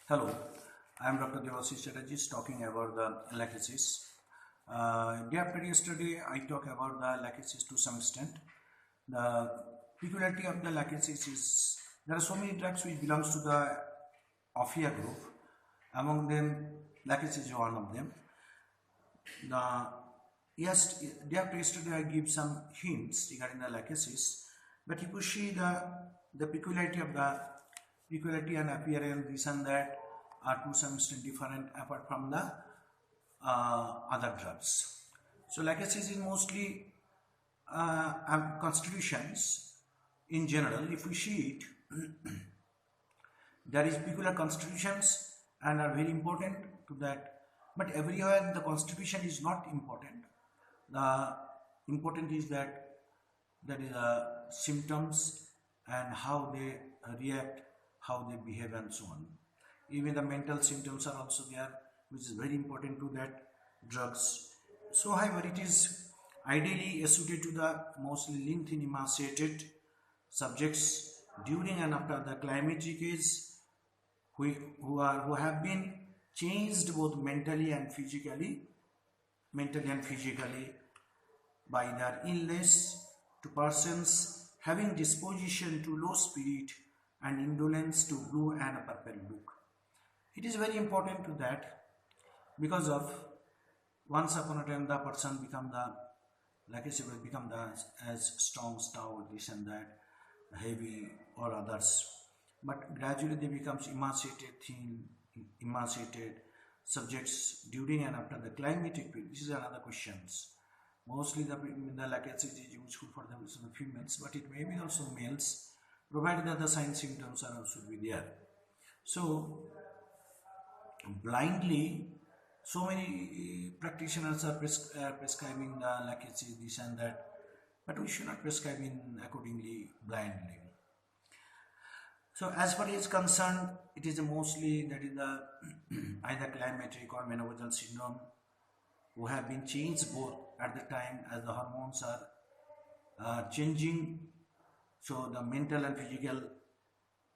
Hello, I am Dr. Chatterjee talking about the Lachesis. Day after yesterday, I talked about the Lachesis to some extent. The peculiarity of the Lachesis is there are so many drugs which belongs to the Ophia group. Among them, Lachesis is one of them. Day after yesterday, I give some hints regarding the Lachesis, but if you see the peculiarity of the peculiarity and appearance, this and that are to some extent different apart from the other drugs. So Lachesis is mostly constitutions in general. If we see it, there is peculiar constitutions and are very important to that. But everywhere the constitution is not important. The important is that there is symptoms and how they react, how they behave and so on. Even the mental symptoms are also there, which is very important to that drugs. So however, it is ideally suited to the mostly lengthy emaciated subjects during and after the climatic age who have been changed both mentally and physically by their illness, to persons having disposition to low spirit and indolence to blue and purple look. It is very important to that because of once upon a time the person become the Lachesis will become as strong, stout, this and that, heavy or others. But gradually they become emaciated, thin, emaciated subjects during and after the climatic period. This is another questions. Mostly the Lachesis is useful for the females, but it may be also males, provided that the signs symptoms are also be there. So blindly, so many practitioners are prescribing the Lachesis, this and that, but we should not prescribe in accordingly blindly. So as far as concerned, it is mostly that is the either climatic or menopausal syndrome who have been changed both at the time as the hormones are changing. So the mental and physical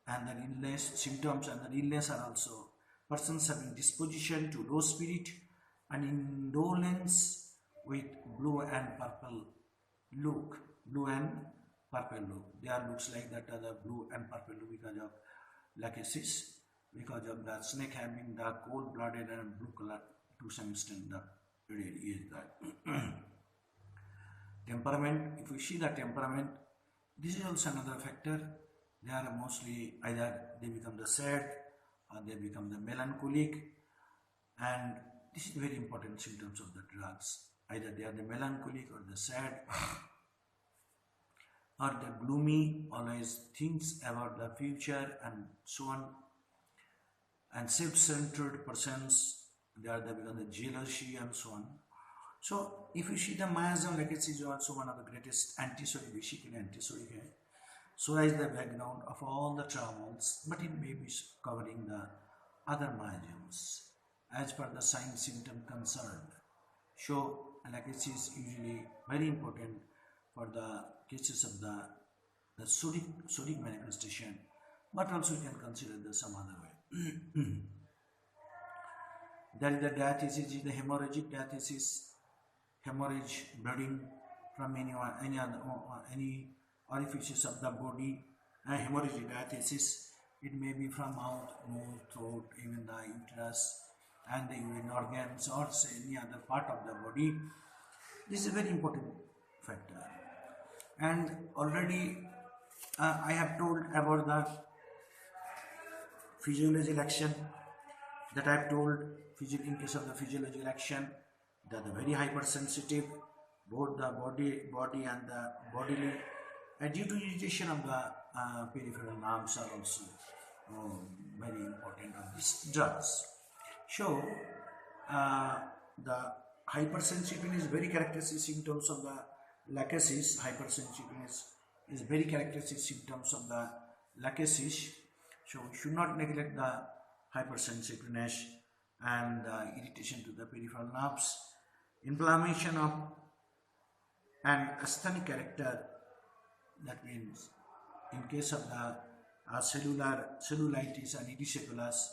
and the illness symptoms and the illness are also persons having disposition to low spirit and indolence with blue and purple look. They are looks like that the blue and purple look because of Lachesis, because of the snake having the cold-blooded and blue color to some extent. The really is that temperament. If we see the temperament, this is also another factor. They are mostly either they become the sad or they become the melancholic, and this is very important symptoms of the drugs. Either they are the melancholic or the sad or the gloomy, always thinks about the future and so on, and self-centered persons, they are become the jealousy and so on. So if you see the miasm, Lachesis is also one of the greatest antisocial, basically antisocial. So is the background of all the troubles, but it may be covering the other miasms as per the sign symptom concerned. So Lachesis is usually very important for the cases of the sodic manifestation, but also you can consider the some other way. There is the diathesis, the hemorrhagic diathesis, hemorrhage, bleeding from any orifices of the body, and hemorrhagic diathesis. It may be from mouth, nose, throat, even the uterus and the urine organs, or say any other part of the body. This is a very important factor. And already I have told about the physiological action that I have told. In case of the physiological action, they are the very hypersensitive, both the body and the bodily, and due to irritation of the peripheral nerves are also very important of these drugs. So the hypersensitivity is very characteristic symptoms of the Lachesis. Hypersensitiveness is very characteristic symptoms of the Lachesis. So we should not neglect the hypersensitiveness and irritation to the peripheral nerves, inflammation of and asthenic character. That means in case of the cellulitis and erysipelas,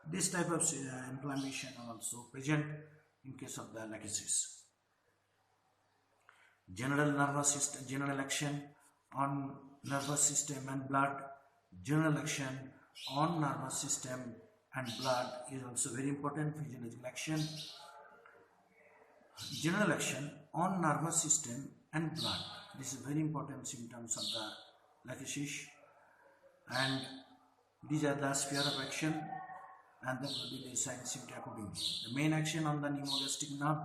This type of inflammation are also present in case of the lachesis. General nervous system, general action on nervous system and blood. General action on nervous system and blood is also very important. Physiological action. General action on nervous system and blood. This is very important symptoms of the lachesis, and these are the sphere of action and the probability signs symptom accordingly. The main action on the pneumogastric nerve,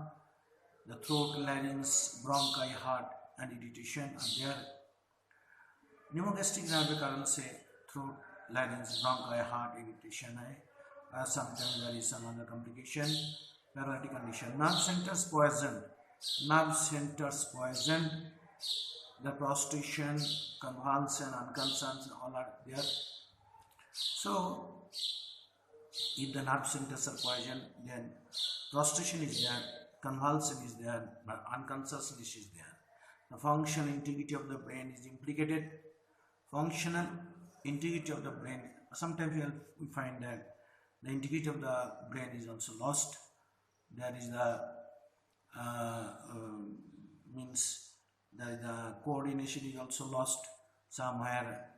the throat, larynx, bronchi, heart and irritation are there. Pneumogastric nerve के कारण से throat, larynx, bronchi, heart irritation है. Sometimes there is some other complication, paralytic condition. Nerve centers poisoned. Nerve centers poisoned. The prostration, convulsion, unconcerns all are there. So, if the nerve centers are poisoned, then prostration is there, convulsion is there, but unconsciousness is there. The functional integrity of the brain is implicated. Functional integrity of the brain, sometimes we find that the integrity of the brain is also lost. There is the the coordination is also lost. Somewhere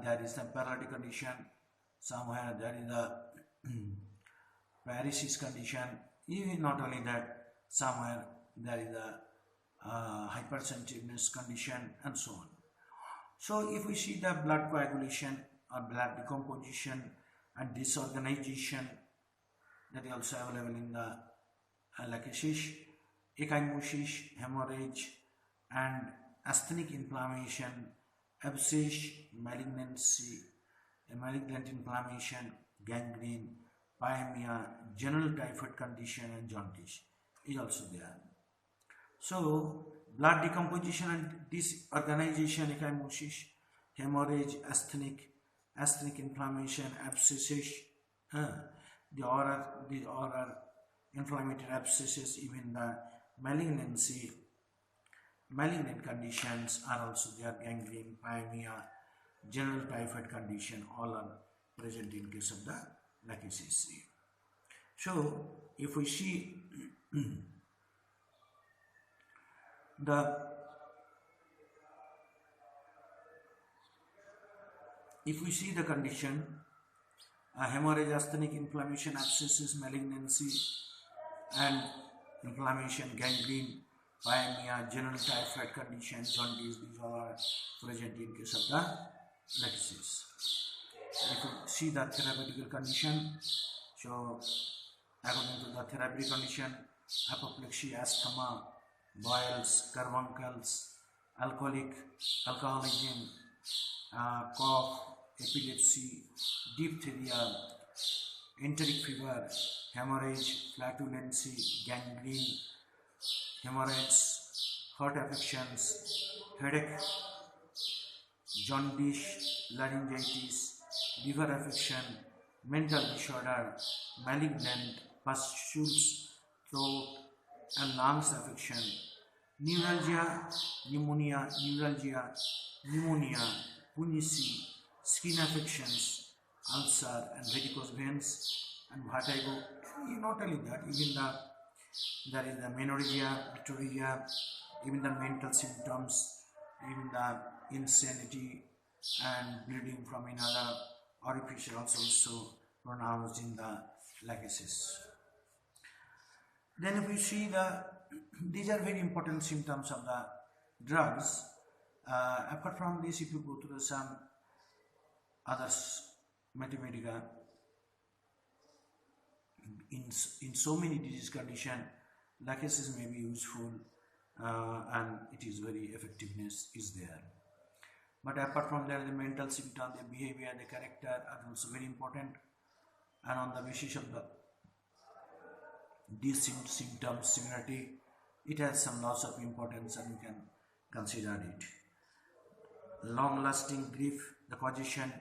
there is the paralytic condition, somewhere there is the paresis condition. Even not only that, somewhere there is the hypersensitiveness condition and so on. So if we see the blood coagulation or blood decomposition and disorganization, that is also available in the lachesis, ecchymosis, hemorrhage and asthenic inflammation, abscess, malignancy, malignant inflammation, gangrene, pyemia, general typhoid condition and jaundice is also there. So blood decomposition and disorganization, ecchymosis, hemorrhage, asthenic inflammation, abscesses, the oral inflammatory abscesses, even the malignancy, malignant conditions are also there. Gangrene, pyemia, general typhoid condition, all are present in case of the lachesis. So if we see the condition, hemorrhage, asthenic inflammation, abscesses, malignancy and inflammation, gangrene, pyemia, general typhoid condition, jaundice, these all are present in case of the lachesis. If you see the therapeutical condition, so according to the therapeutic condition, apoplexy, asthma, boils, carbuncles, alcoholism, cough, epilepsy, diphtheria, enteric fever, hemorrhage, flatulency, gangrene, hemorrhages, heart affections, headache, jaundice, laryngitis, liver affection, mental disorder, malignant pustules, throat and lungs affection, neuralgia, pneumonia, punisi, skin affections, ulcer and varicose veins and vertigo. Not only that, even there is the menorrhagia, pictorrhea, even the mental symptoms, even the insanity and bleeding from another orifice also pronounced in the lachesis. Then if we see these are very important symptoms of the drugs. Apart from this, if you go through some others mathematica, in so many disease condition, lachesis may be useful and it is very effectiveness is there. But apart from that, the mental symptom, the behavior, the character are also very important, and on the basis of these symptoms similarity, it has some loss of importance and we can consider it. Long lasting grief, the causation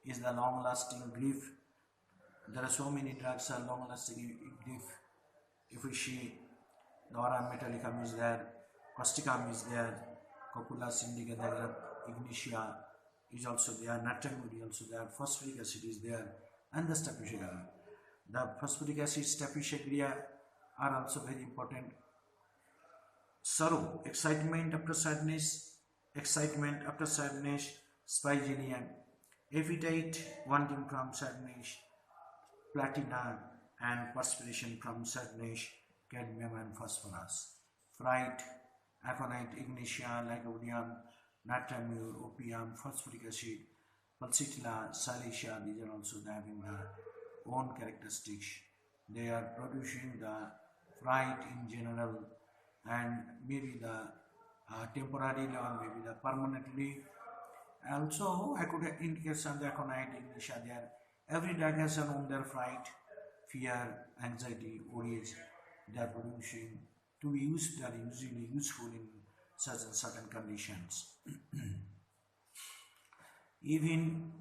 is the long lasting grief. There are so many drugs are long lasting grief. If we see, the aurum metallicum is there, causticum is there, copula indica diagram, ignitia is also there, natrium is also there, phosphoric acid is there, and the staphylococcus. The phosphoric acid staphysaccharida are also very important. Sorrow, excitement after sadness, spigelian, appetite, wanting from sadness, platina, and perspiration from sadness, cadmium and phosphorus. Fright, aconite, ignitia, lycopodium, natramur, opium, phosphoric acid, pulsatilla, silicea. These are also having their own characteristics. They are producing the fright in general, and maybe the temporarily or maybe the permanently. Also, I could indicate some the aconite, ignitia. There, every drug has their own their fright, fear, anxiety, worries. They are producing to be used. They are usually useful in certain conditions. Even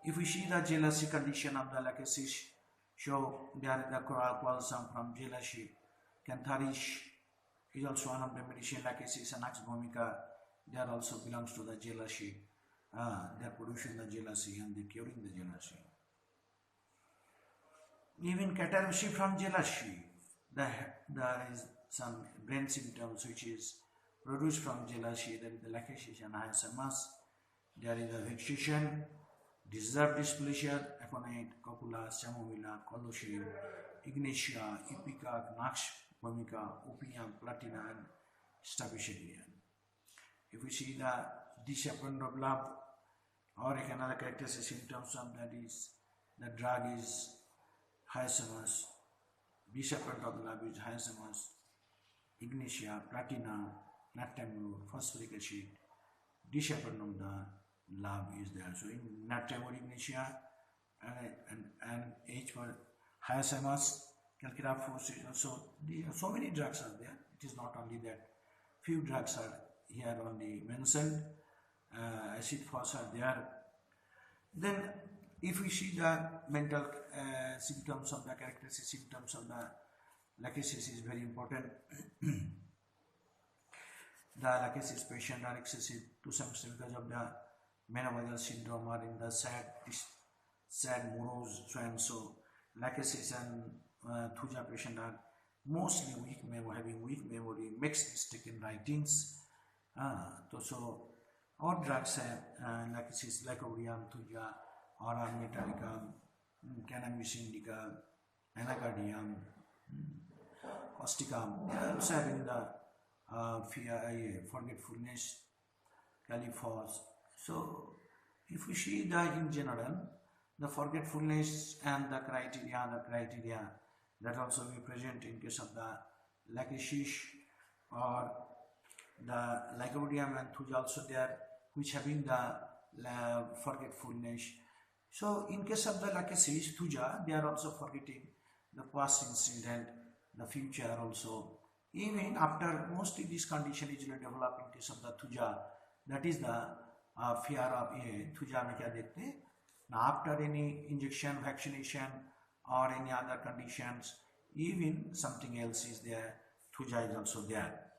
if we see the jealousy condition of the Lachesis, show there the qualsam from jealousy. Cantharish is also one of the medicine. Lachesis and Ax vomica, they also belongs to the jealousy. They are producing the jealousy and they are curing the jealousy. Even Chatterjee from jealousy, there is some brain symptoms which is produced from jealousy. There is the Lachesis and hyacinthus. There is the vexation, deserved displeasure, aconite, copula, chamomilla, colocin, ignitia, ipecac, nax vomica, opium, platina, and staphysaccharida. If we see the disappointment of love, or another characteristic symptoms of that is the drug is hyacinthus, disappointment of love is hyacinthus, ignitia, platina, natramur, phosphoric acid, disappointment of the love is there. So in natramur, ignitia, and H for hyacinthus, calcula force is also, so many drugs are there. It is not only that, few drugs are here only mentioned, acid force are there. Then if we see the mental symptoms of the characteristic symptoms of the Lachesis is very important. The Lachesis patient are excessive to some extent because of the menopausal syndrome or in the sad morose, so and so. Lachesis and Thuja patient are mostly weak memory, having weak memory, makes mistake in writings. So all drugs have Lachesis, lycopodium, Thuja, Ora metallicum, cannabis indica, anacardium, causticum. They are also having the fear, forgetfulness, caliphos. So if we see that in general, the forgetfulness and the criteria that also be present in case of the Lachesis or the lycopodium and Thuja also there, which having the forgetfulness. So in case of the Lachesis, Thuja, they are also forgetting the past incident, the future also. Even after mostly this condition is developed in case of the Thuja, that is the fear of Thuja में क्या देखते हैं? Now after any injection, vaccination or any other conditions, even something else is there, Thuja is also there.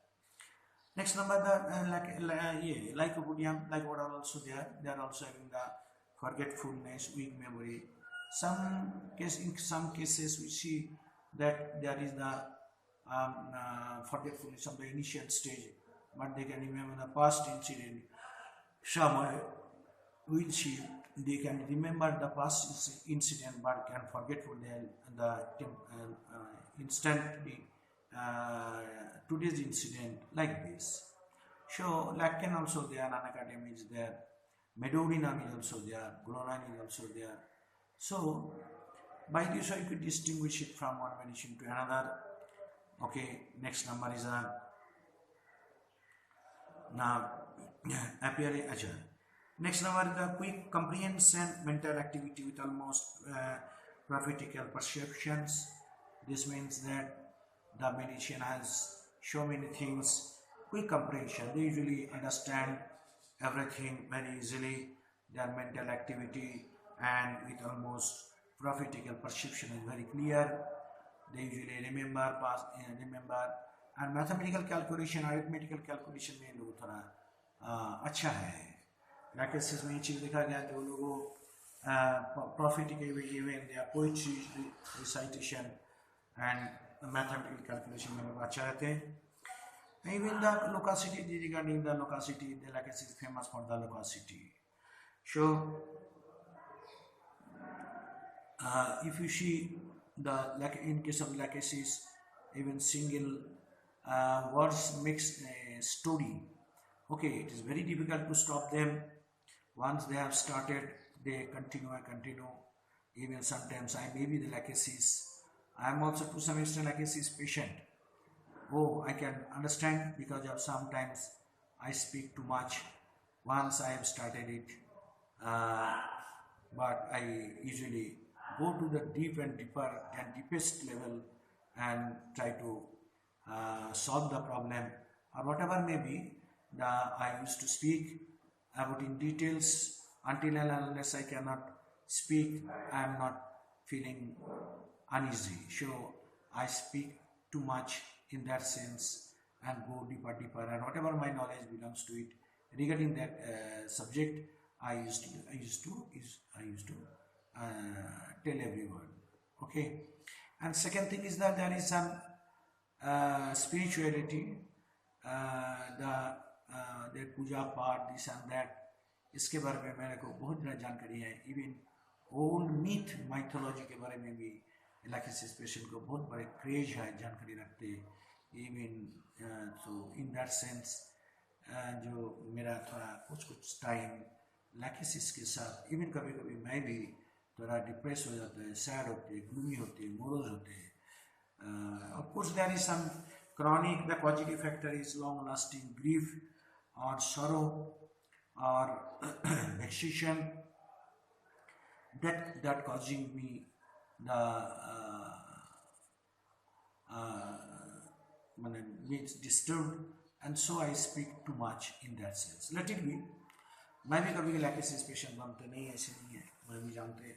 Next number, the lycopodium, lycopod are also there. They are also having the forgetfulness, weak memory. In some cases we see that there is the forgetfulness of the initial stage, but they can remember the past incident. Some will see they can remember the past incident but can forgetful the instantly today's incident like this. So Lacan also there, anacardium is there, medorinum is also there, glorin is also there. So by this way you could distinguish it from one medicine to another. Okay, next number is now appearing. Next number is the quick comprehension, mental activity with almost prophetical perceptions. This means that the medicine has so many things, quick comprehension. They usually understand everything very easily. Their mental activity and with almost prophetical perception is very clear. They usually remember and mathematical calculation, arithmetical calculation में लोग थोड़ा अच्छा है. Lachesis में ये चीज़ देखा गया जो लोगों prophetic, even their poetry recitation and mathematical calculation में लोग अच्छा रहते हैं. Even the loquacity, regarding the loquacity, the Lachesis is famous for the loquacity. So, if you see in case of Lachesis, even single words makes a story. Okay, it is very difficult to stop them. Once they have started, they continue and continue. Even sometimes I may be the Lachesis. I am also to some extent Lachesis patient. Oh, I can understand because of sometimes I speak too much. Once I have started it, but I usually go to the deep and deeper and deepest level and try to solve the problem or whatever may be. I used to speak about in details until and unless I cannot speak, I am not feeling uneasy. So I speak too much in that sense and go deeper and whatever my knowledge belongs to it regarding that subject, I used to tell everyone. Okay, and second thing is that there is some spirituality, the puja part, this and that. इसके बारे में मेरे को बहुत ज़्यादा जानकारी है. Even old mythology के बारे में भी Lachesis patient को बहुत बड़े क्रेज है, जानकारी रखते. Even so in that sense जो मेरा थोड़ा कुछ टाइम Lachesis के साथ, इवन कभी कभी मैं भी थोड़ा डिप्रेस हो जाता है, सैड होते हैं, ग्लूमी होते हैं, मोरल होते हैं. Of course there is some chronic, the causative factor is long lasting grief or sorrow or vexation that causing me the means disturbed, and so I speak too much in that sense. Let it be. मैं भी कभी Lachesis patient बनते नहीं, ऐसे नहीं है. मैं भी जानते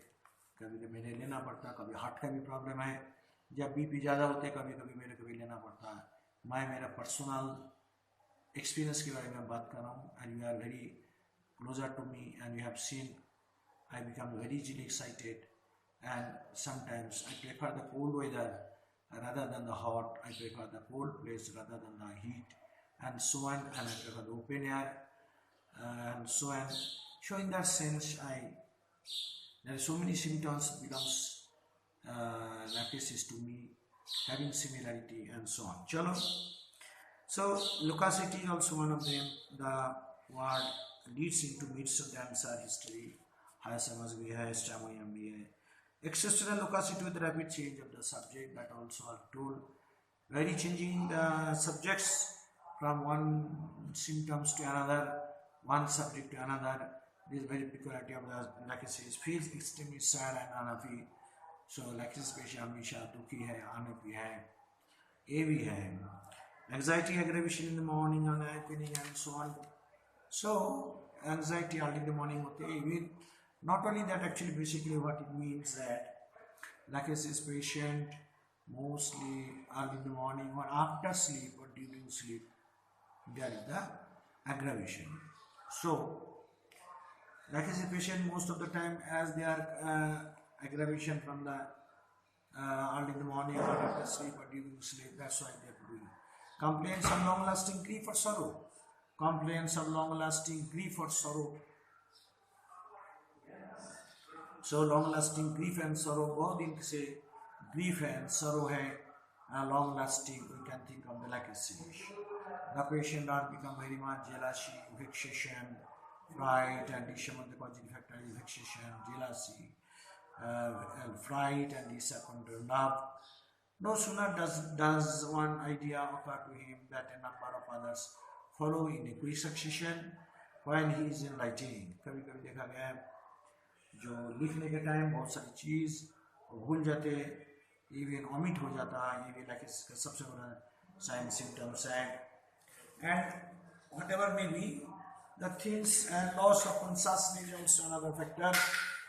कभी मेरे लेना पड़ता, कभी हार्ट का भी प्रॉब्लम है, जब बीपी ज़्यादा होते कभी मेरे को भी लेना पड़ता है. मैं मेरा पर्सनल एक्सपीरियंस के बारे में बात कर रहा हूँ, and you are very closer to me and you have seen I become very easily excited, and sometimes I prefer the cold weather rather than the hot. I prefer the cold place rather than the heat, and so on, and I prefer the open air, and so on. So in that sense, there are so many symptoms belongs Lachesis to me, having similarity and so on. Chalo. So loquacity is also one of them. The word leads into myths of the answer history. High samaj bhi hai, stamoyam bhi hai. Exceptional loquacity with rapid change of the subject, that also are told. Very changing the subjects from one symptoms to another, one subject to another. This is very peculiarity of the Lachesis. Feels extremely sad and unhappy. So Lachesis patient हमेशा दुखी है, unhappy है, ये भी है. Anxiety, aggravation in the morning and evening and so on. So anxiety early in the morning होते हैं. Not only that, actually basically what it means that Lachesis patient mostly early in the morning or after sleep or during sleep, there is the aggravation. So Lachesis patient most of the time, as they are aggravation from the early in the morning or after sleep or during sleep, that's why they are doing. Complaints of long lasting grief or sorrow. Complaints of long lasting grief or sorrow. So long lasting grief and sorrow, both in say grief and sorrow hai, long lasting, we can think of the Lachesis. The patient are become very much jealousy, vexation, fright, and this of the causing factor is vexation, jealousy, fright, and disappointment, love. No sooner does one idea occur to him that a number of others follow in a quick succession when he is in writing. कभी कभी देखा गया है जो लिखने के time बहुत सारी चीज़ भूल जाते, इवन omit हो जाता है, ये भी Lachesis का सबसे बड़ा sign symptoms है. And whatever may be the things, and loss of consciousness is also another factor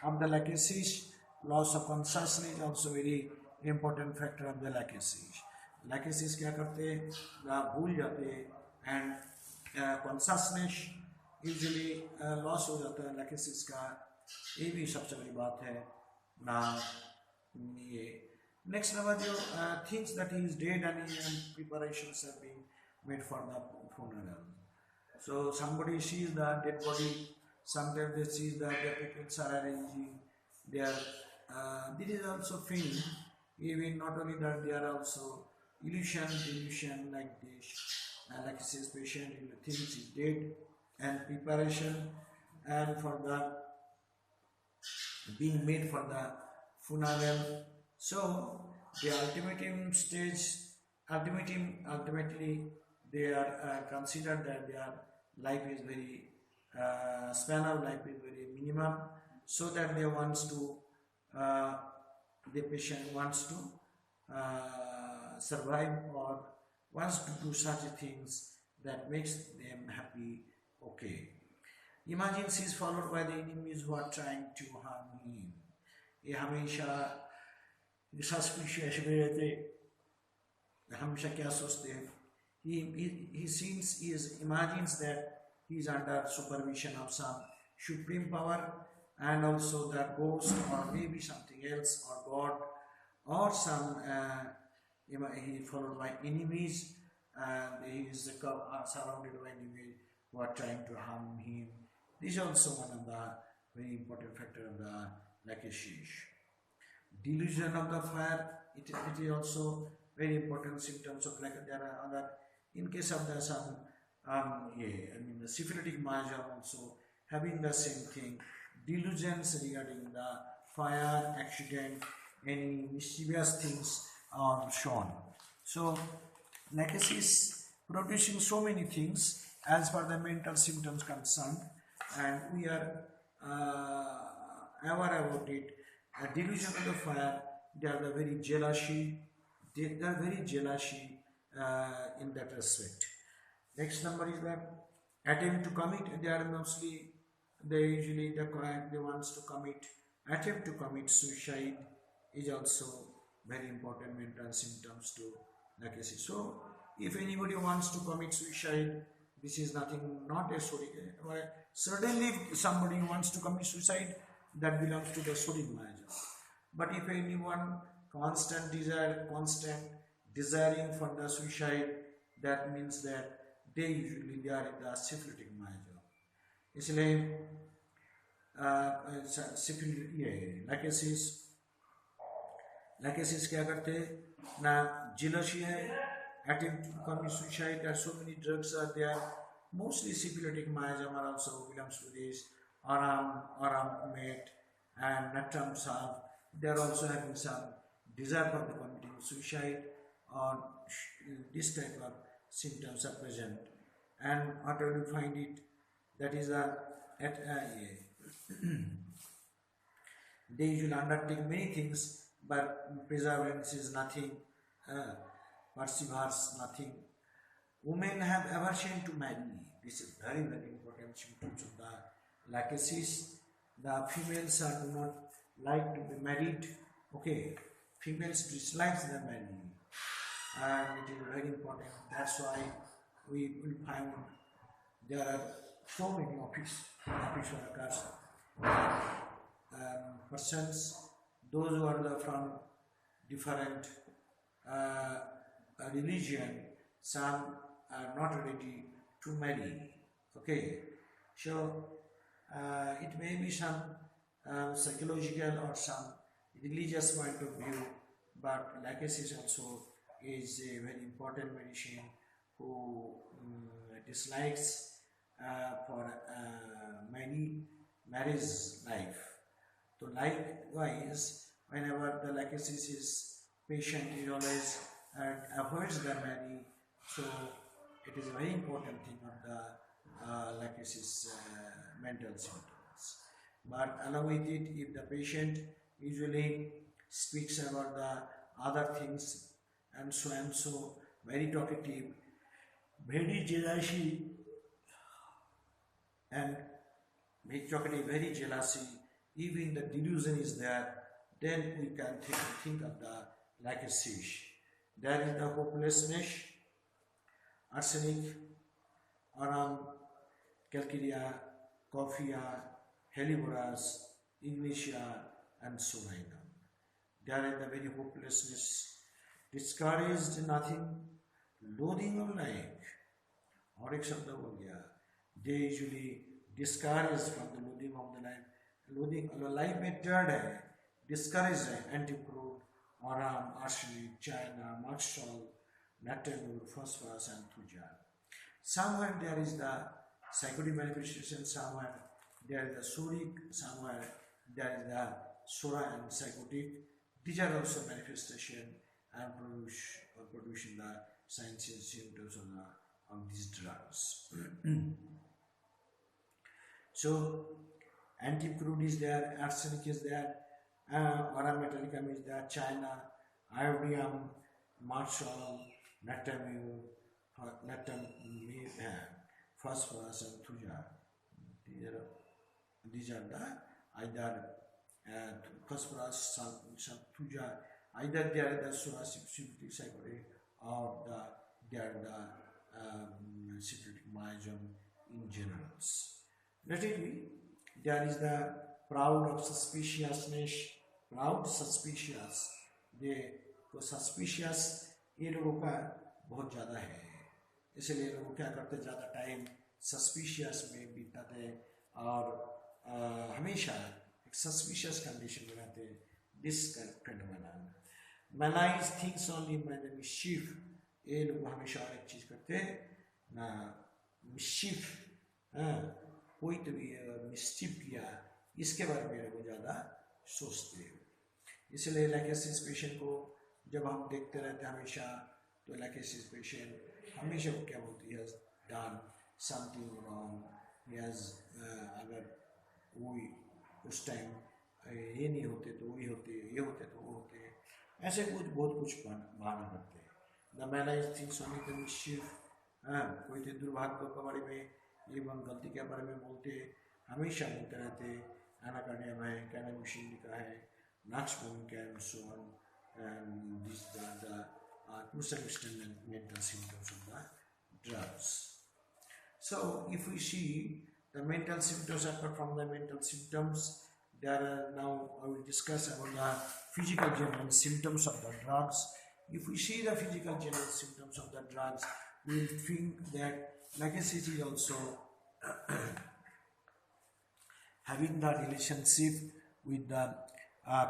of the Lachesis. Loss of consciousness is also very important factor of the Lachesis. Lachesis क्या करते भूल जाते, and consciousness usually loss हो जाता है Lachesis का. ये भी सबसे बड़ी बात है ना ये. Next number thinks that he is dead and preparations are being made for the funeral. So somebody sees the dead body, sometimes they see that the people are arranging their, this is also film, even not only that, they are also delusion like this, like he says patient thinks is dead and preparation and for the being made for the funeral. So the ultimately they are considered that their life is very span of life is very minimum, so that they wants to the patient wants to survive or wants to do such things that makes them happy. Okay. Imagine she is followed by the enemies who are trying to harm him. ये हमेशा suspicious रहते, हमेशा क्या सोचते हैं? He imagines that he is under supervision of some supreme power and also the ghost or maybe something else or God or some he is followed by enemies and he is surrounded by enemies who are trying to harm him. This is also one of the very important factor of the Lachesis. Delusion of the fire, it is also very important symptoms of like there are other, in case of the some the syphilitic Maja also having the same thing, delusions regarding the fire, accident, any mischievous things are shown. So Lachesis producing so many things as far the mental symptoms concerned, and we are aware about it. A delusion of the fire, they are very jealousy, in that respect. Next number is the attempt to commit. They are mostly, they wants to commit, attempt to commit suicide is also very important mental symptoms to Lachesis. So if anybody wants to commit suicide, this is nothing, not a story. Certainly if somebody wants to commit suicide, that belongs to the sodic Maja. But if anyone constant desiring for the suicide, that means that they usually are in the syphilitic Maja. इसलिए Lachesis क्या करते ना, jealousy है, attempt to commit suicide. There are so many drugs are there. Mostly syphilitic Maja also belongs to this. Aram mate and natram salve. They are also having some desire for the committing suicide, or this type of symptoms are present. And how do you find it? That is they usually undertake many things, but perseverance is nothing, perseverance nothing. Women have aversion to marry. This is very important symptoms of the Lachesis. The females do not like to be married. Okay, females dislike the marriage, and it is very important. That's why we will find there are so many office workers, persons, those who are from different religion. Some are not ready to marry. Okay, so it may be some psychological or some religious point of view, but Lachesis also is a very important medicine who dislikes for marriage life. So likewise, whenever the Lachesis is patient, he always avoids the marriage. So it is a very important thing of the Lachesis mental symptoms. But along with it, if the patient usually speaks about the other things and so, very talkative, very jealousy, and very talkative, very jealousy, even the delusion is there, then we can think of the Lachesis. There is the hopelessness, arsenic, aram, calcarea, coffea, helleborus, ignitia, and so on. They are in the very hopelessness, discouraged nothing, loathing of life. और एक शब्द हो गया, they usually discouraged from the loathing of the life. Loathing life में tired है, discouraged है, anti-crude, aram, arsenic, china, maxol, natanur, phosphorus, and thuja. Somewhere there is the psychotic manifestation, somewhere there is the soric, somewhere there is the sora and psychotic. These are also manifestation and producing the signs and symptoms of these drugs. So, anti-crude is there, arsenic is there, aura metallicum is there, china, iodium, marshal, natamine, phosphorus, and thuja. These are the either phosphorus, some thuja, either they are the symptomatic psychotic or they are the symptomatic miasm in generals. Let it be, there is the proud of suspiciousness, proud suspicious, तो suspicious ये लोगों का बहुत ज़्यादा है, इसलिए लोग क्या करते ज़्यादा टाइम suspicious में बिताते हैं और हमेशा एक suspicious condition में रहते हैं. This kind of man, malice thinks only by the mischief. ये लोग हमेशा एक चीज़ करते हैं ना mischief, कोई तो भी mischief किया इसके बारे में लोग ज़्यादा सोचते हैं. इसलिए लाइकेसिस पेशेंट को जब हम देखते रहते हैं हमेशा, तो लाइकेसिस पेशेंट हमेशा वो क्या बोलती है, done something wrong, he has अगर वो उस टाइम ये नहीं होते तो वही होते, ये होते तो वो होते, ऐसे कुछ बहुत कुछ बहाना करते हैं. The malice thinks only the mischief, कोई तो दुर्भाग्य के बारे में एवं गलती के बारे में बोलते, हमेशा बोलते रहते. एनाकार्डियम है, कैनाबिस लिखा है, Knoxville and so on, and these are the to some extent mental symptoms of the drugs. So, if we see the mental symptoms apart from the mental symptoms, there are now I will discuss about the physical general symptoms of the drugs. If we see the physical general symptoms of the drugs, we will think that Lachesis is also having the relationship with the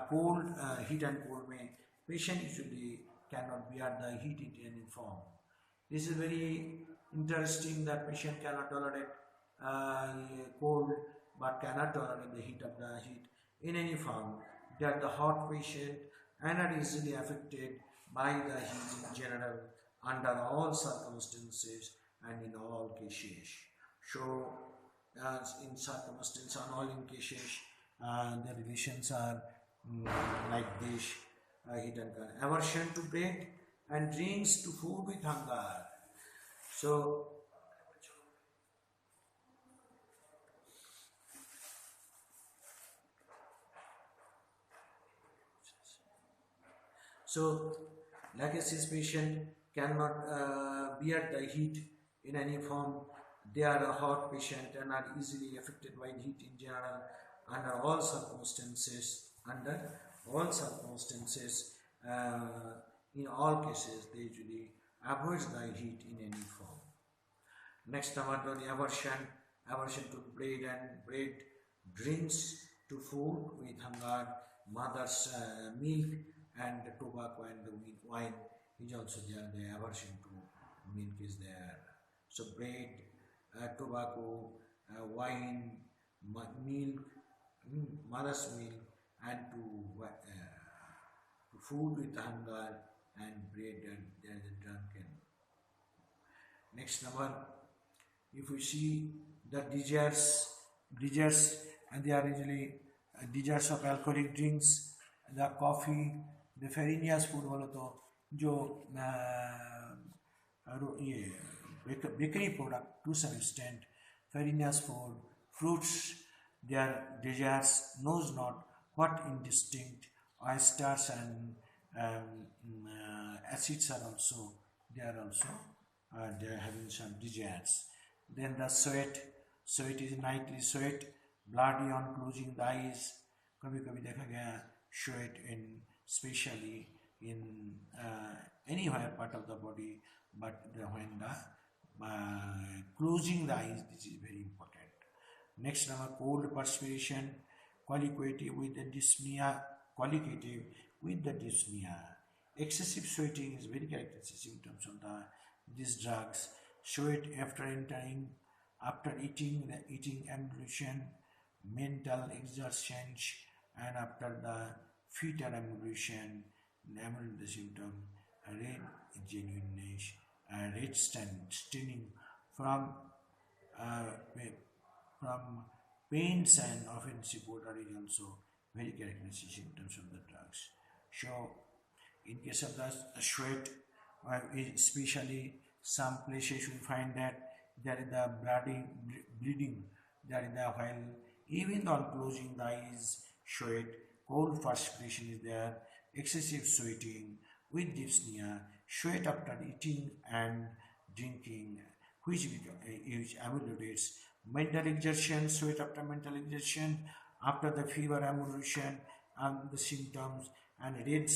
cold, heat and cold में patient usually cannot bear the heat in any form. This is very interesting that patient cannot tolerate cold but cannot tolerate the heat of the heat in any form. They are the hot patient and are easily affected by the heat in general under all circumstances and in all cases. So in circumstances and all in cases the relations are like this, heat and cold. Aversion to bread and drinks to food with hunger. So Lachesis patient cannot bear the heat in any form. They are a hot patient and are easily affected by the heat in general under all circumstances. In all cases, they usually avoid the heat in any form. Next, number the aversion to bread, drinks to food with hunger, mother's milk and tobacco and wine is also there. The aversion to milk is there. So bread, tobacco, wine, milk, mother's milk, and to food with hunger and bread and there is a drunken. Next number, if we see the desserts and they are usually desserts of alcoholic drinks, the coffee, the farinaceous food बोलो तो जो ये bakery product to some extent, farinaceous food, fruits, their desserts knows not what indistinct oysters and acids are also they are having some desserts. Then the sweat is nightly sweat, bloody on closing the eyes, कभी कभी देखा गया show it in especially in anywhere part of the body, but when the closing the eyes, this is very important. Next number, cold perspiration, qualitative with the dyspnea, qualitative with the dyspnea. Excessive sweating is very characteristic symptoms of these drugs. Sweat after entering, after eating, the eating ambulation, mental exertion, and after the fetal ambulation, the symptom, red genuineness, red staining from uh, from pains and offensive odor is also very characteristic symptoms of the drugs. So, in case of the sweat, especially some places we find that there is the bleeding, there is the while even on closing the eyes, sweat, cold perspiration is there, excessive sweating with dyspnea, sweat after eating and drinking, which ameliorates mental exertion, sweat after mental exertion, after the fever amelioration and the symptoms, and red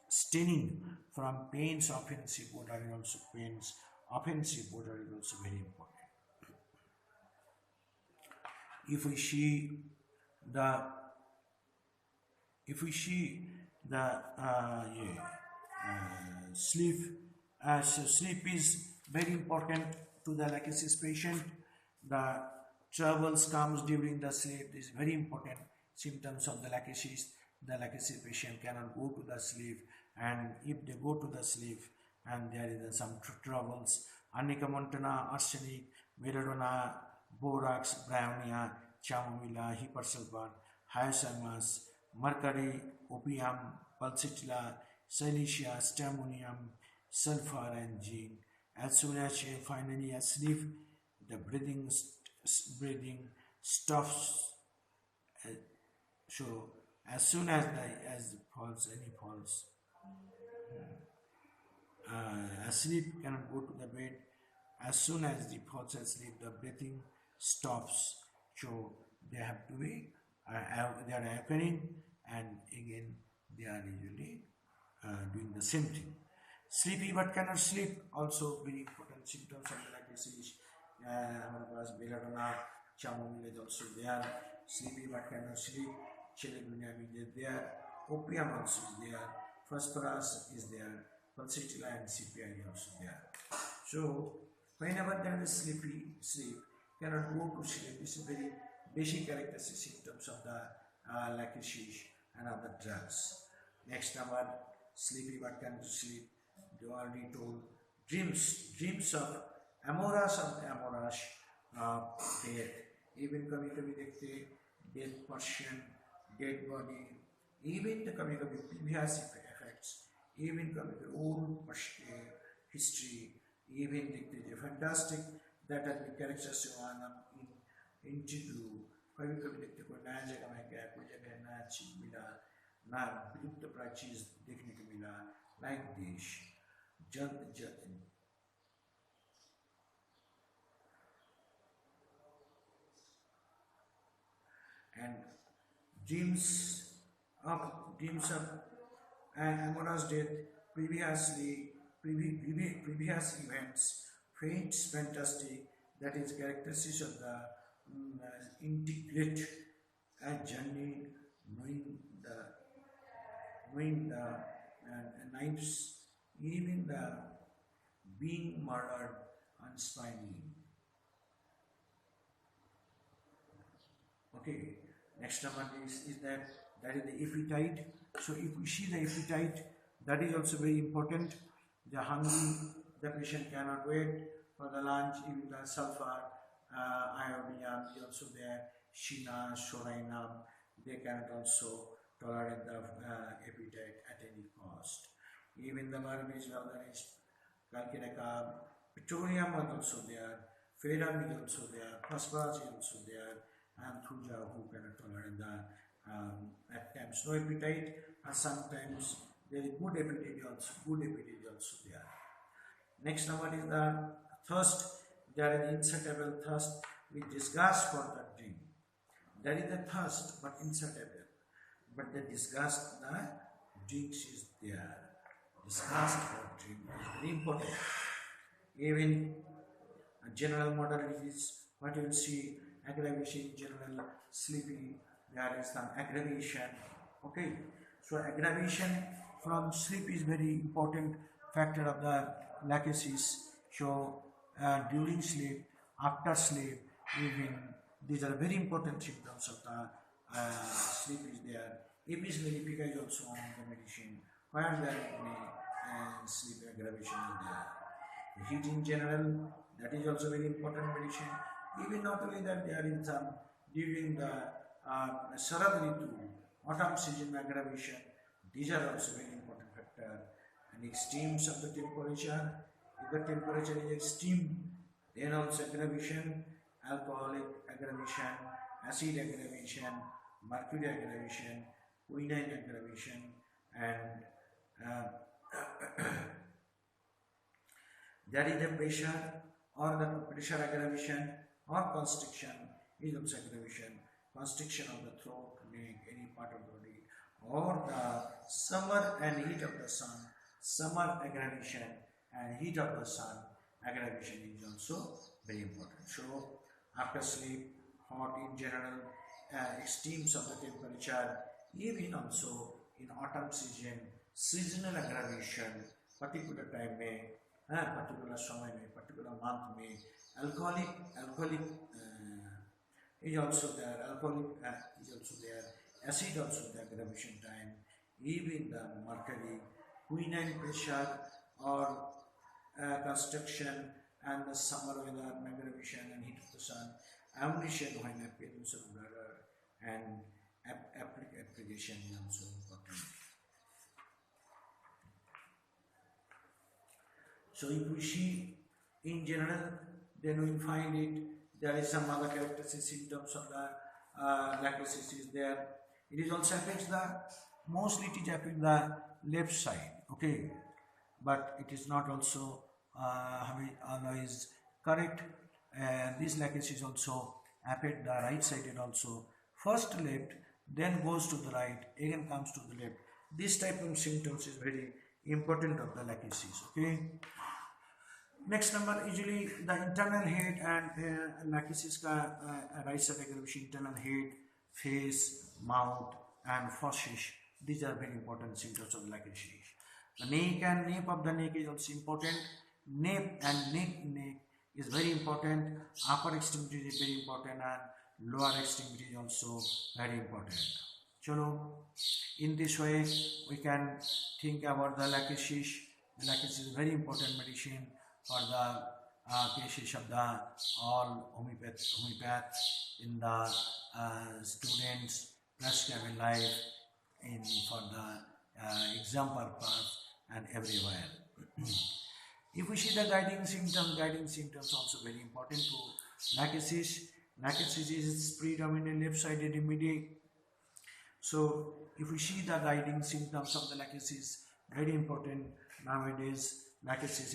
staining from pains, offensive odor is also pains, offensive odor is also very important. If we see the sleep, so sleep is very important to the Lachesis patient. The troubles comes during the sleep is very important symptoms of the Lachesis. The Lachesis patient cannot go to the sleep, and if they go to the sleep and there is some troubles, arnica montana, arsenic, belladonna, borax, bryonia, chamomilla, hypersulfan, hyoscyamus, mercury, opium, pulsatilla, silicea, stramonium, sulfur, and zinc. As soon as you finally asleep, the breathing stops. So as soon as any falls asleep, cannot go to the bed. As soon as he falls asleep, the breathing stops. So they have to be they are happening, and again they are usually doing the same thing. Sleepy but cannot sleep, also very important symptoms of the Lachesis. Belladonna, chamomile is also there. Sleepy but cannot sleep, chelidonium is there. Opium also is there. Phosphorus is there. Pulsatilla and CPI is also there. So whenever there is sleep, cannot go to sleep. This is very basic characteristic symptoms of the Lachesis and other drugs. Next number, sleepy but cannot sleep. They already told dreams of amorous death. Even कभी-कभी देखते dead person, dead body. Even the कभी-कभी previous effects. Even कभी-कभी old history. Even देखते fantastic that has been characteristic in interview. कभी-कभी देखते कोई नया जगह में गया, कोई जगह नया चीज मिला, ना विलुप्त प्राय चीज देखने को मिला, like this. And dreams of amorous death, previous events, fates, fantastic, that is characteristics of the integrate journey, knowing the knives, even the being murdered and spiny. Okay, next number is that is the appetite. So if we see the appetite, that is also very important. The hungry, the patient cannot wait for the lunch. Even the sulfur, iodine is also there. Shina, sorinam, they cannot also tolerate the appetite at any cost. Even the marbles, organism, calcium, petroleum is also there. Ferrum is also there. Phosphorus is also there. And thuja, who cannot tolerate the at times no appetite, and sometimes there is good appetite also there. Next number is the thirst. There is insatiable thirst with disgust for the drink. There is a thirst but insatiable. but the disgust, the drinks is there. Disgust for drink is very important. Even a general model is what you will see aggravation, general sleepy, there is some aggravation. Okay, so aggravation from sleep is very important factor of the Lachesis. So during sleep, after sleep, even these are very important symptoms of the sleep is there. Apis mellifica is also one of the medicine where there is sleep aggravation is there. The heat in general, that is also very important medicine. Even not only that, there is some during the Sharad Ritu, autumn season aggravation, these are also very important factor. And extremes of the temperature, if the temperature is extreme, then also aggravation, alcoholic aggravation, acid aggravation, mercury aggravation, quinine aggravation, and there is the pressure or the pressure aggravation or constriction is also aggravation, constriction of the throat, neck, any part of the body, or the summer and heat of the sun, summer aggravation and heat of the sun aggravation is also very important. So after sleep, hot in general, extremes of the temperature, even also in autumn season, seasonal aggravation, particular time may, particular summer may, particular month may, alcoholic is also there, alcoholic is also there, acid also the aggravation time, even the mercury, quinine pressure or construction and the summer weather, aggravation and heat of the sun, ammunition when appearance of bladder and application is also important. So if we see in general, then we find it, there is some other characteristic symptoms of the Lachesis is there. It is also affects the, mostly it is affect the left side, okay, but it is not also always correct. This Lachesis also affect the right sided also. First left, then goes to the right, again comes to the left. This type of symptoms is very important of the Lachesis, okay. Next number, usually the internal head and Lachesis ka right side aggravation, internal head, face, mouth and fauces. These are very important symptoms of Lachesis. The neck and nape of the neck is also important. Nape and neck is very important. Upper extremity is very important and lower extremity is also very important. Chalo, in this way we can think about the Lachesis. The Lachesis is very important medicine for the cases of the all homeopaths in the students plus cabin life in for the exam purpose and everywhere. If we see the guiding symptoms also very important to Lachesis. Lachesis is predominantly left-sided remedy. So if we see the guiding symptoms of the Lachesis, very important nowadays. Lachesis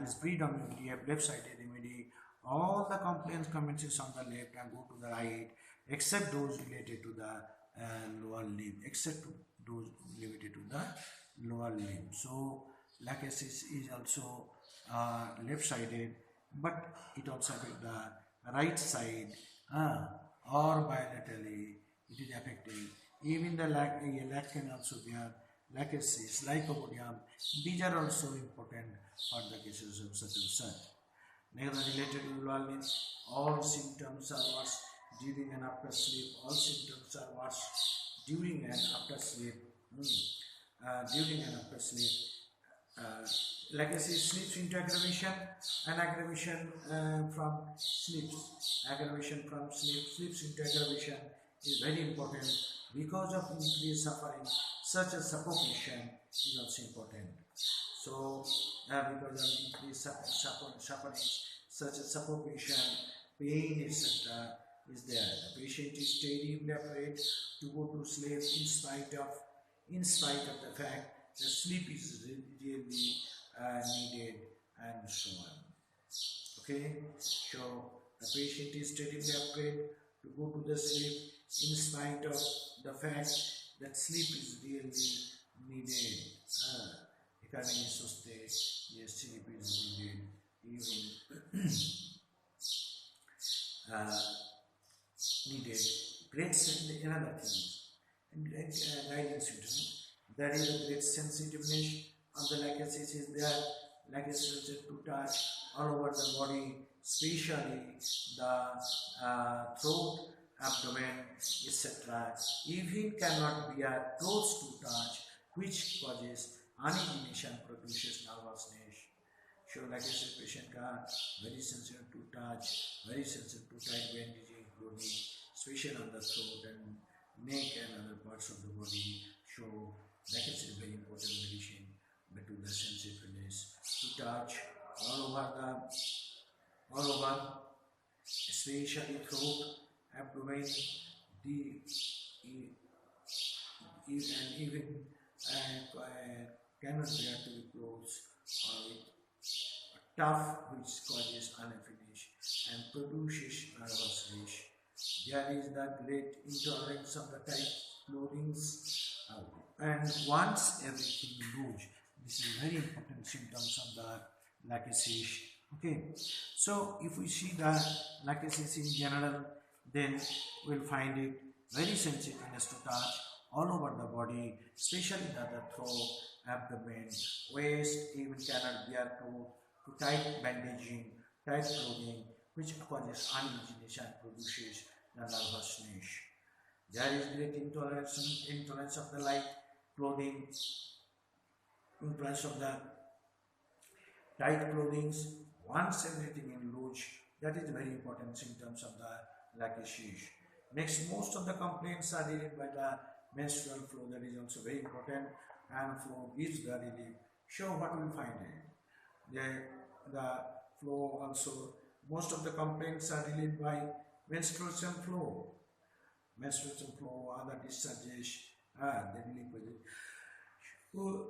is predominantly a left-sided remedy. All the complaints commences on the left and go to the right, except those related to the lower limb, So Lachesis is also left-sided, but it also affects the right side or bilaterally. It is affected. Even the leg can also bear Lachesis, lycopodium. These are also important for the cases of such and such. Next, related to limbs, all symptoms are worse during and after sleep. All symptoms are worse during and after sleep. Lachesis sleeps into aggravation and aggravation from sleeps. Aggravation from sleeps into aggravation is very important because of increased suffering, such as suffocation is also important. So, because of increased suffering, such as suffocation, pain, etc., is there. The patient is terribly afraid to go to sleep in spite of the fact that sleep is really needed and so on. Okay, so the patient is terribly afraid to go to the sleep in spite of the fact that sleep is really needed. Economy suste, yes, sleep is needed. Even needed. Great another thing, guidance symptom. That is a great sensitiveness of the lachesis is there. Lachesis to touch all over the body, especially the throat, abdomen, etc. Even cannot be close to touch, which causes uneasiness and produces nervousness. So lachesis patient are very sensitive to touch, very sensitive to tight bandaging, clothing, especially on the throat and neck and other parts of the body. So lachesis is very important medicine, but to the sensitiveness to touch all over, especially throat, abdomen, the and even cannot bear to be close or tough, which causes unhappiness and produces nervousness. There is the great intolerance of the tight clothing, and once everything loose. This is very important symptoms of the lachesis. Okay, so if we see the lachesis in general, then we'll find it very sensitiveness to touch all over the body, especially the throat, abdomen, waist, even cannot bear to tight bandaging, tight clothing, which causes uneasiness and produces the nervousness. There is great intolerance of the light clothing, influence of the tight clothing. Once everything in loose, that is very important symptoms of the lachesis. Next, most of the complaints are related by the menstrual flow. That is also very important, and flow gives the relief. So what we find it? The flow also, most of the complaints are related by menstruation flow. Menstruation flow, other discharges, they relieve with it. So,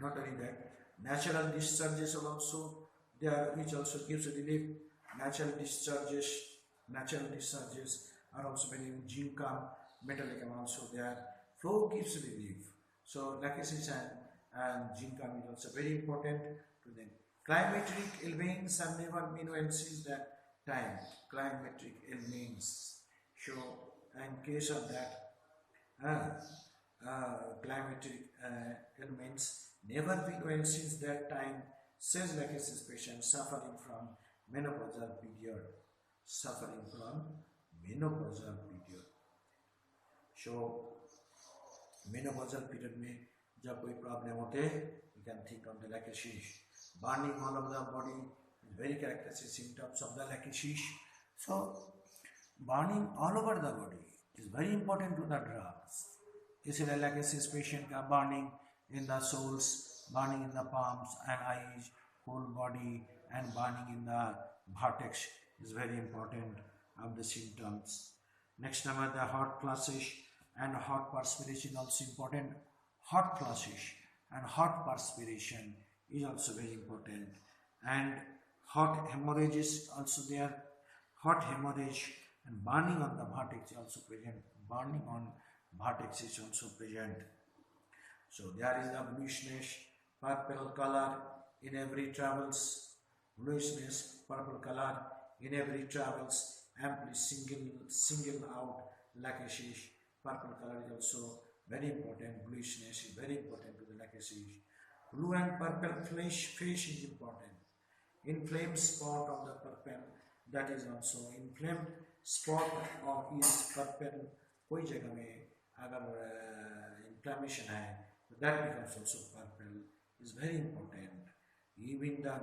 not only that, natural discharges are also there, which also gives relief. Natural discharges are also very zinc, metallic also there. Flow gives relief. So lachesis and zinc is also very important to them. Climateric elements are never nuances that time. Climateric elements. So in case of that, climateric elements never been known since that time, says lachesis patient suffering from menopausal period. So menopausal period में जब कोई problem होते you can think of the lachesis. Burning all over the body is very characteristic symptoms of the lachesis. So burning all over the body is very important to the drugs. इसलिए lachesis patient का burning in the soles, burning in the palms and eyes, whole body, and burning in the buttocks is very important of the symptoms. Next number, the hot flushes and hot perspiration also important. Hot flushes and hot perspiration is also very important, and hot hemorrhage is also there. Hot hemorrhage and burning on the buttocks is also present. Burning on buttocks is also present. So there is the bluishness, purple color in every travels. Bluishness, purple color in every travels. Amply single out lachesis. Purple color is also very important. Bluishness is very important to the lachesis. Blue and purple face is important. Inflamed spot of the purple, that is also inflamed spot of is purple. कोई जगह में अगर inflammation है, that becomes also purple. Is very important. Even the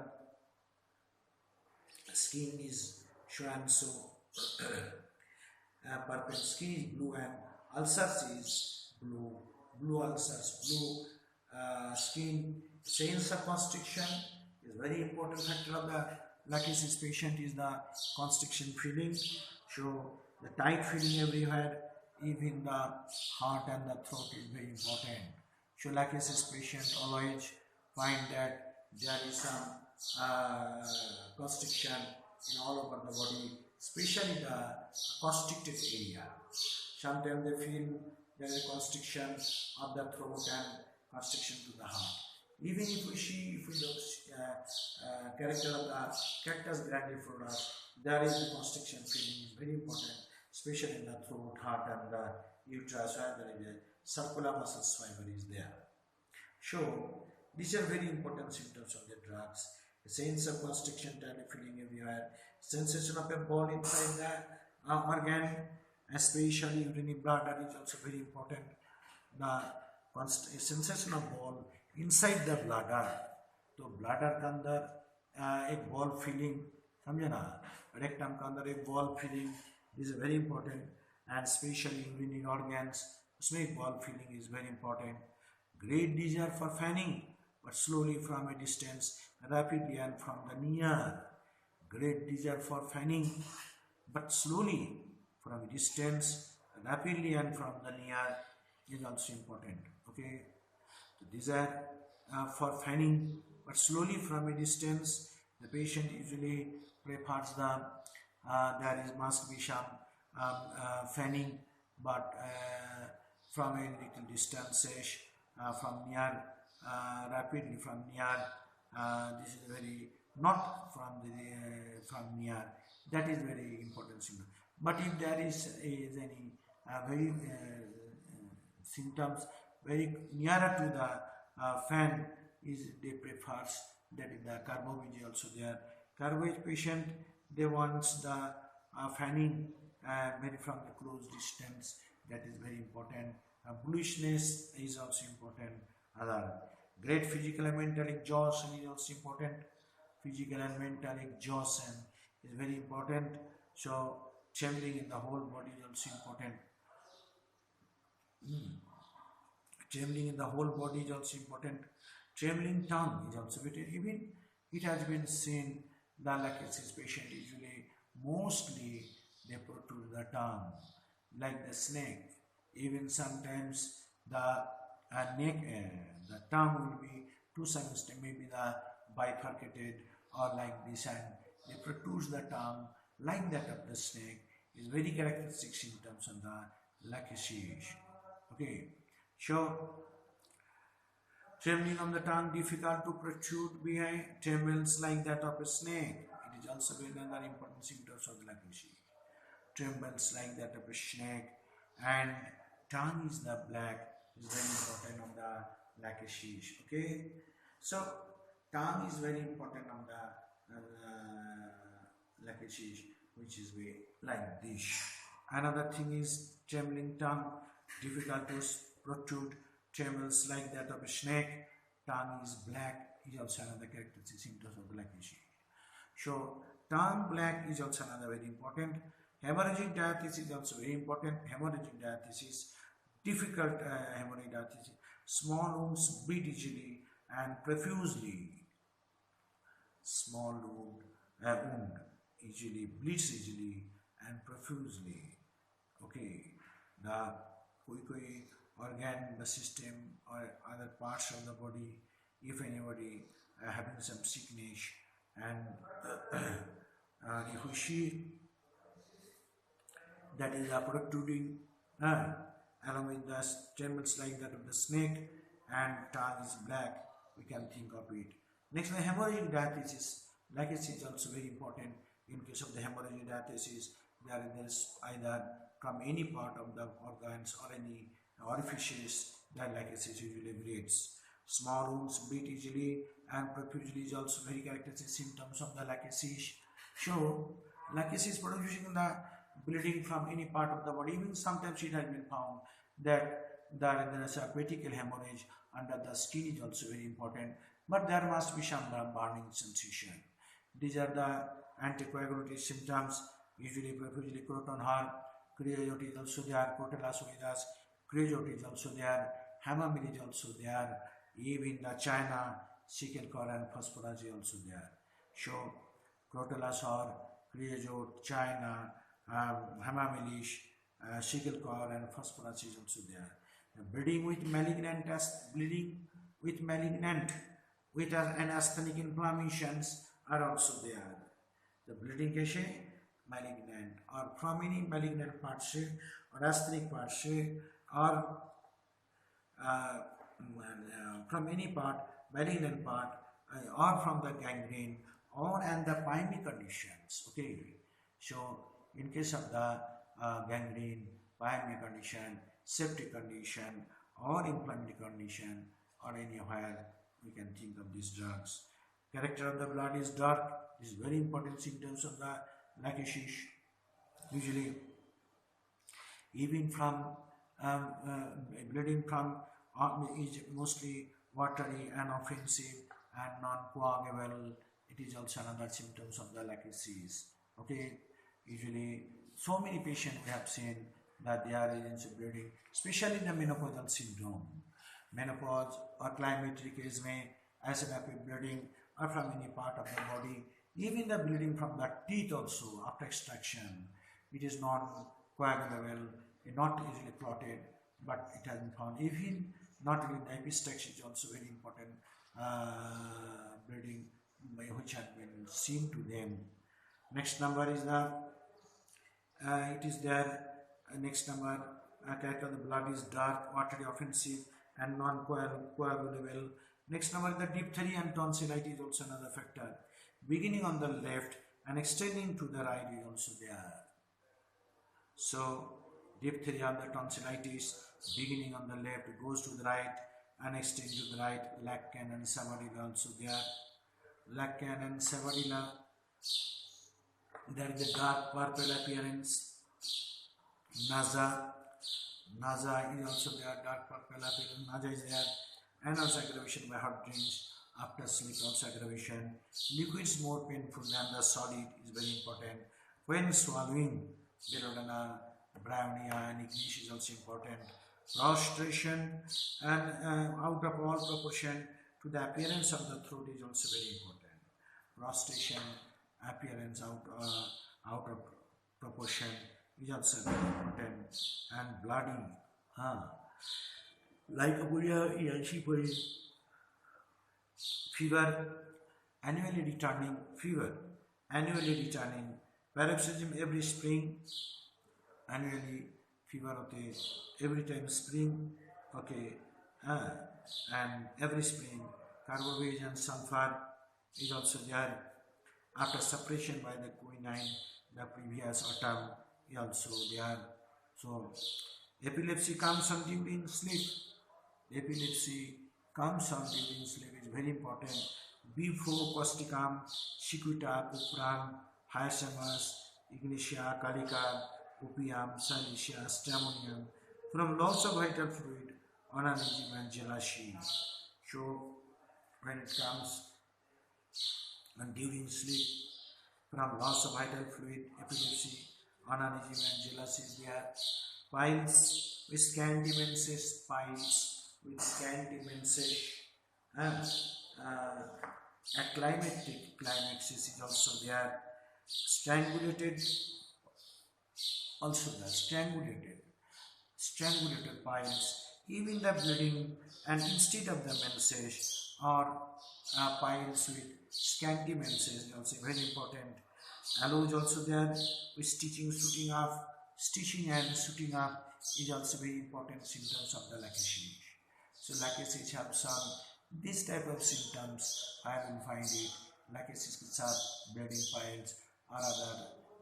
skin is shown so purple. Skin is blue and ulcers is blue. Blue ulcers, blue skin. Sense of constriction is very important factor of the lachesis patient is the constriction feeling. So the tight feeling everywhere, even the heart and the throat is very important. So lachesis patient always find that there is some constriction in all over the body, especially the constricted area. Sometimes they feel there is a constriction of the throat and constriction to the heart. Even if we see, if we look character of the cactus grandiflora, there is the constriction feeling is very important, especially in the throat, heart, and the uterus, where there is a circular muscles fiber is there. So these are very important symptoms of the drugs. A sense of constriction, tiny feeling everywhere, sensation of a ball inside the organ, especially urinary bladder is also very important. The sensation of ball inside the bladder. तो bladder के अंदर एक ball feeling, समझे ना? Rectum के अंदर एक ball feeling is very important, and especially urinary organs, उसमें एक ball feeling is very important. Great desire for fanning, but slowly from a distance, rapidly and from the near. Great desire for fanning, but slowly from a distance, rapidly and from the near is also important. Okay, the desire for fanning, but slowly from a distance. The patient usually prefers the must be some fanning, but from a little distances. From near, rapidly from near, this is very not from from near. That is very important symptom. But if there is any very symptoms very nearer to the fan, is they prefers, that is the carbohydrate also there. Carbohydrate patient, they wants the fanning very from the close distance. That is very important. Bluishness is also important. Other great physical and mental exhaustion is also important. Physical and mental exhaustion is very important. So trembling in the whole body is also important. Trembling in the whole body is also important. Trembling tongue is also important. Even it has been seen the Lachesis patient usually mostly they protrude the tongue like the snake. Even sometimes the neck, the tongue will be to some extent maybe the bifurcated or like this, and they protrude the tongue like that of the snake is very characteristic symptoms of the Lachesis. Okay, so trembling of the tongue, difficult to protrude behind, trembles like that of a snake. It is also another important symptoms of the Lachesis. Trembles like that of a snake, and tongue is the black is very important on the Lachesis. Okay, so tongue is very important on the Lachesis, which is like this. Another thing is trembling tongue, difficult to protrude, trembles like that of a snake, tongue is black is also another characteristic symptoms of the Lachesis. So tongue black is also another very important. Hemorrhagic diathesis is also very important. Hemorrhagic diathesis, difficult hemorrhagic diathesis, small wounds bleed easily and profusely. Small wound easily bleeds easily and profusely. Okay, the koi organ, the system or other parts of the body, if anybody having some sickness, and if we see that is protruding along with the trembles like that of the snake and tongue is black, we can think of it. Next, the hemorrhagic diathesis. Lachesis is also very important. In case of the hemorrhagic diathesis, there is either from any part of the organs or any orifices that Lachesis usually bleeds. Small wounds bleed easily and profusely is also very characteristic symptoms of the Lachesis. So, Lachesis producing the bleeding from any part of the body. Even sometimes it has been found that there is a vertical hemorrhage under the skin is also very important, but there must be some burning sensation. These are the anticoagulative symptoms, usually profusely croton heart, creosote is also there, protelasolidas, creosote is also there, hamamil is also there, even the China, sickle core and phosphorus is also there. So, crotelasol, creosote, China, hamamilish, sickle core and phosphorus is also there. Bleeding with malignant, with an asthenic inflammations are also there. The bleeding case, malignant, or from any malignant part से or asthenic part से or uh, from any part, malignant part, or from the gangrene or and the primary conditions. Okay, so in case of the gangrene, primary condition, septic condition, or inflammatory condition, or anywhere we can think of these drugs. Character of the blood is dark. This is very important symptoms of the lachesis. Usually, even from bleeding from is mostly watery and offensive and non-coagulable. It is also another symptoms of the lachesis. Okay, usually so many patients we have seen that they are agents of bleeding, especially the menopausal syndrome. Menopause or climateric age may asymmetric bleeding or from any part of the body, even the bleeding from the teeth also after extraction. It is non-coagulable, not easily clotted, but it has been found. Even not even the epistax is also very important bleeding which has been seen to them. Next number is the it is there. Next number, character of the blood is dark, watery, offensive, and non-coagulable. Next number, the diphtheria and tonsillitis is also another factor. Beginning on the left and extending to the right is also there. So, diphtheria and the tonsillitis, beginning on the left, goes to the right and extends to the right. Lichen and Savardilla also there. Lichen and Savardilla, there is a dark purple appearance. Naza is also there, dark purple appearance. Naza is there, and also aggravation by hot drinks after sleep, also aggravation. Liquids more painful than the solid is very important. When swallowing, belladonna, brownia, and ignition is also important. Prostration and out of all proportion to the appearance of the throat is also very important. Prostration, appearance out of proportion is also very important. And bloody, like fever, annually returning, paroxysm every spring, annually fever every time spring, okay, and every spring, carbovage and sulfur is also there. After suppression by the quinine, the previous autumn is also there. So, epilepsy comes on during sleep. Epilepsy comes on during sleep is very important. Before posticum, sequita, cupram, hyacinthus, ignitia, calica, opium, silicea, stramonium, from loss of vital fluid, onanism and jealousy. So, when it comes and during sleep, from loss of vital fluid, epilepsy, onanism and jealousy is there. Piles with scanty menses, acclimatic climaxes is also there. Strangulated, also there. Strangulated piles, even the bleeding, and instead of the menses or piles with scanty menses is also very important. Allow is also there with stitching and shooting up is also very important symptoms of the lachesis. So lachesis have some this type of symptoms. I will find it. Lachesis के साथ bleeding piles और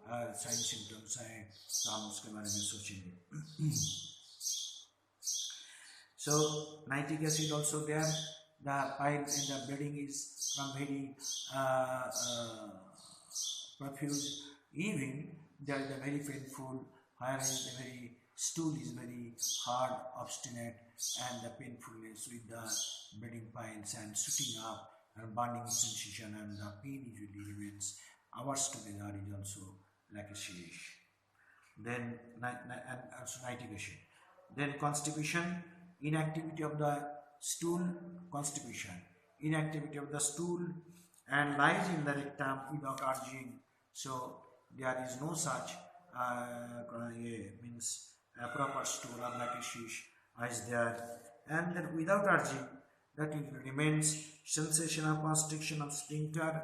other sign symptoms हैं. तो हम उसके बारे में सोचेंगे. So nitric acid also there. The pile and the bleeding is from very profuse. Even there is a very painful. Where is the very stool is very hard, obstinate, and the painfulness with the bleeding piles and shooting up and burning sensation, and the pain usually remains hours together is also lachesis. Then and also nitric acid. Then constipation, inactivity of the stool, constipation, inactivity of the stool, and lies in the rectum without urging. So there is no such means a proper stool or lachesis is there, and then without urging, that it remains sensation of constriction of sphincter,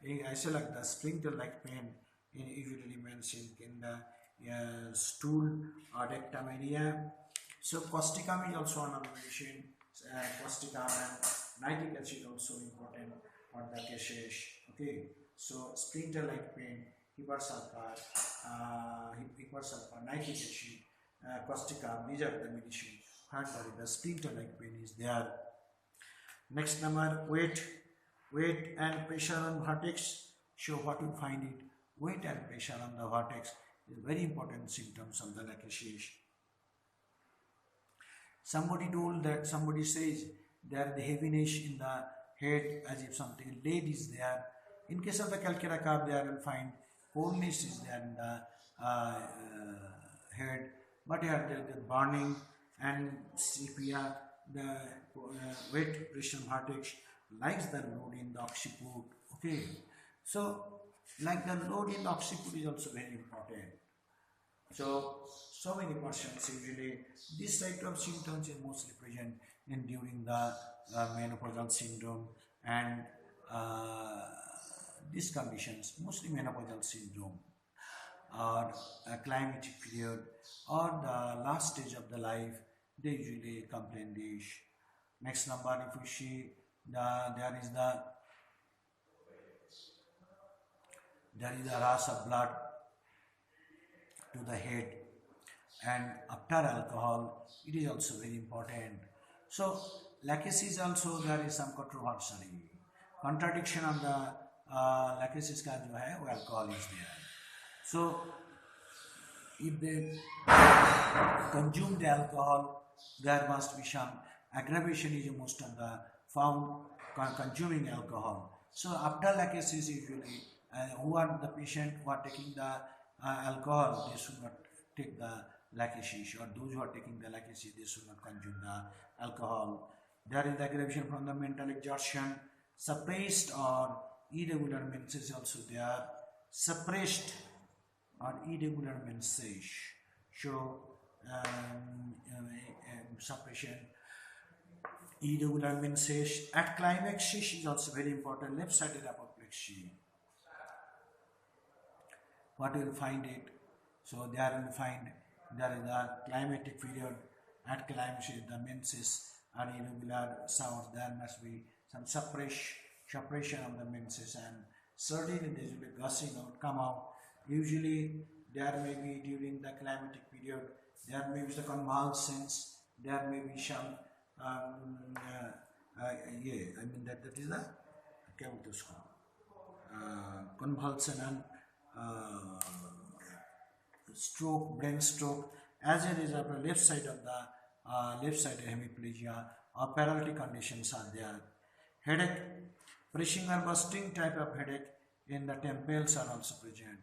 I select the splinter-like pain usually mentioned in the stool or rectum area. So causticum is also another medicine. Causticum and nitric acid also important for the cases. Okay, so splinter-like pain, hypersulfur, nitric acid, causticum. These are the medicine. The splinter-like pain is there. Next number, weight and pressure on vertex. So what you find it, weight and pressure on the vertex is very important symptoms of the lachesis. Somebody says there the heaviness in the head as if something lead is there. In case of the calcura carb, there will find coldness is there in the head, but here there is burning and sepia. The weight pressure vertex likes the load in the occiput. Okay, so like the load in the occiput is also very important. So many persons usually this type of symptoms is mostly present in during the menopausal syndrome and these conditions, mostly menopausal syndrome or climatic period or the last stage of the life, they usually complain this. Next number, if we see there is a rush of blood to the head, and after alcohol it is also very important. So lachesis also there is some controversy, contradiction of the lachesis का जो है वो alcohol is there. So if they consume the alcohol, there must be some aggravation is most of the found consuming alcohol. So after lachesis usually who are the patient who are taking the alcohol, they should not take the lachesis, or those who are taking the lachesis, they should not consume the alcohol. There is aggravation from the mental exhaustion, suppressed or irregular menses also there, suppressed or irregular menses. So suppression, irregular menses. At climax is also very important, left-sided apoplexy. What will find it? So there will find there is a climatic period. At climax the menses are irregular, so there must be some suppression of the menses, and certainly there will be gushing out, come out. Usually there may be during the climatic period, there may be some convulsions, there may be some that is the convulsion and stroke, brain stroke, as a result of the left side of the left side hemiplegia or paralytic conditions are there. Headache, pressing or bursting type of headache in the temples are also present.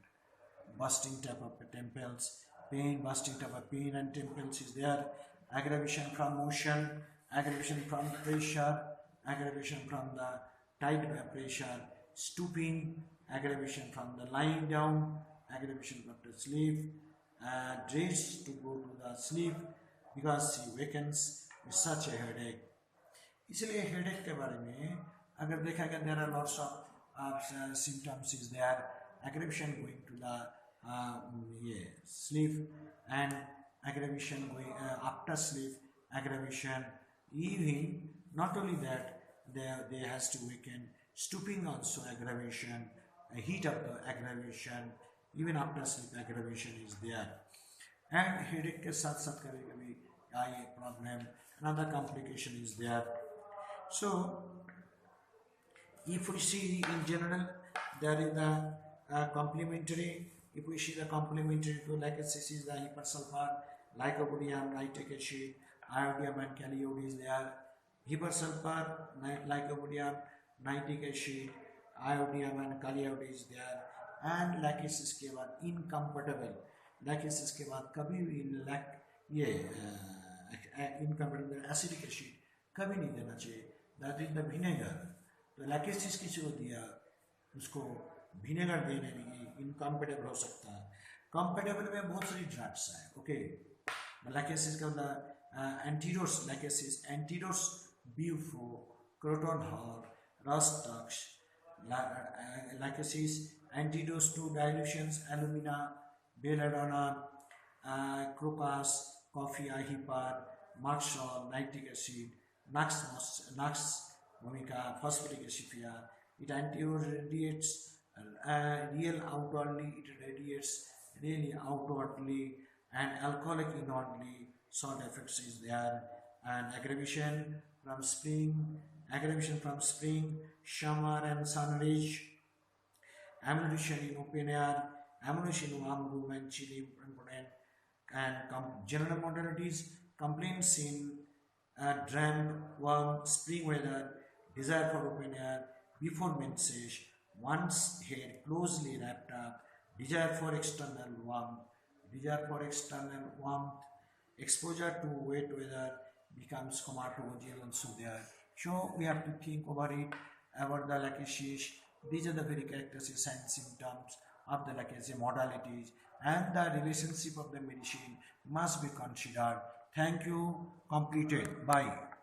Bursting type of temples, pain, bursting type of pain and temples is there. Aggravation from motion, aggravation from pressure, aggravation from the tight pressure, stooping, aggravation from the lying down, aggravation from the sleep, dress to go to the sleep because he wakens with such a headache. इसलिए headache के बारे में अगर देखा गया there are lots of symptoms is there, aggravation going to the sleep and aggravation going after sleep, aggravation, even not only that they has to waken, stooping also aggravation, heat of the aggravation, even after sleep aggravation is there. And headache के साथ साथ कभी-कभी eye problem, another complication is there. So if we see in general there is the complementary, if we see the complementary to lachesis is the hypersulfur, lycopodium, nitric acid, iodium and caliod is there. Hypersulfur, lycopodium, nitric acid, iodium and caliod is there. And lachesis के बाद incompatible, lachesis के बाद कभी भी incompatible acidic acid कभी नहीं देना चाहिए, that is the vinegar. तो lachesis किसी को दिया उसको vinegar देने में incompatible हो सकता है. Compatible में बहुत सारी drugs हैं, okay. Lachesis का मतलब antidotes, lachesis, antidotes, bufo, croton hall, rustux, Lachesis, antidotes to dilutions, alumina, belladonna, crocus, coffee, ahipar, maxol, nitric acid, nux vomica, phosphoric acidifia. It anti-radiates real outwardly, it radiates really outwardly, and alcoholic inwardly. Salt effects is there, and aggravation from spring, summer and sun rays, ammunition in open air, ammunition in warm room and chilly important, and general modalities, complaints in damp, warm, spring weather, desire for open air, before menses, one's hair closely wrapped up, desire for external warmth, exposure to wet weather becomes comatological also there. So we have to think over it, about the lachesis. These are the very characteristics and symptoms of the lachesis modalities, and the relationship of the medicine must be considered. Thank you. Completed. Bye.